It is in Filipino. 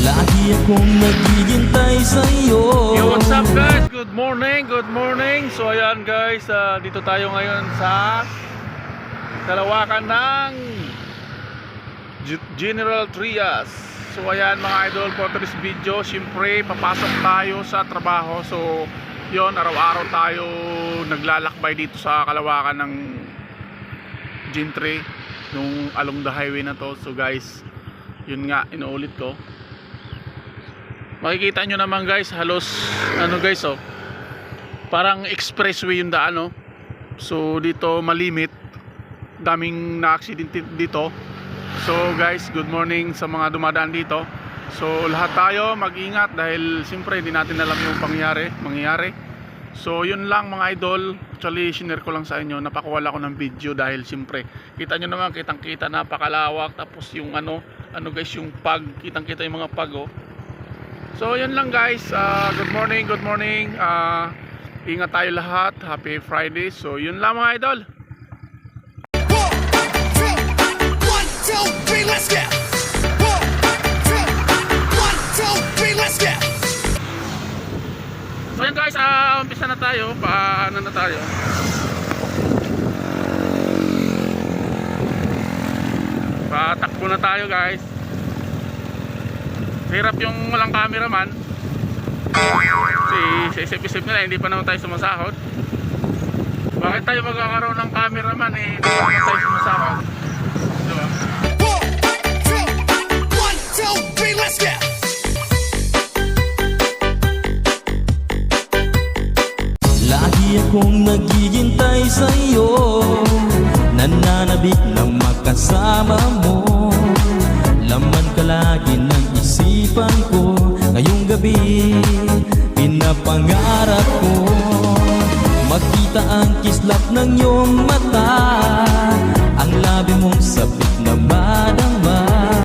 Lagi akong naghihintay sa'yo. Yo, what's up guys? Good morning, good morning. So ayan guys, dito tayo ngayon sa Kalawakan ng General Trias. So ayan mga idol, for this video, siyempre papasok tayo sa trabaho. So yon, araw-araw tayo naglalakbay dito sa Kalawakan ng Gentry, nung along the highway na to. So guys, yun nga, inuulit ko. Makikita nyo naman guys, halos ano guys, oh, parang expressway yung daan, oh. So dito malimit, daming na-accident dito. So guys, good morning sa mga dumadaan dito. So lahat tayo mag-ingat dahil siyempre hindi natin alam yung mangyayari. So yun lang mga idol. Actually sinare ko lang sa inyo, napakuwala ko ng video dahil siyempre kita nyo naman, kitang kita napakalawak. Tapos yung ano guys, yung pag, kitang kita yung mga pag, oh. So yun lang guys, good morning. Ingat tayo lahat, happy Friday. So yun lang mga idol. 1, 2, 3, let's go. 1, 2, 1, 2, 3, let's go. So yan guys, umpisa na tayo. Paano na tayo? Patakbo na tayo guys. Hirap yung walang cameraman. Kasi sa isip-isip nila hindi pa naman tayo sumasahod. Bakit tayo magkakaroon ng cameraman hindi pa naman tayo sumasahod? Diba? 1, 2, 3, let's go. Lagi akong naghihintay sa'yo, nananabik na makasama mo. Laman ka lagi ng isipan ko, ngayong gabi pinapangarap ko. Makita ang kislap ng iyong mata,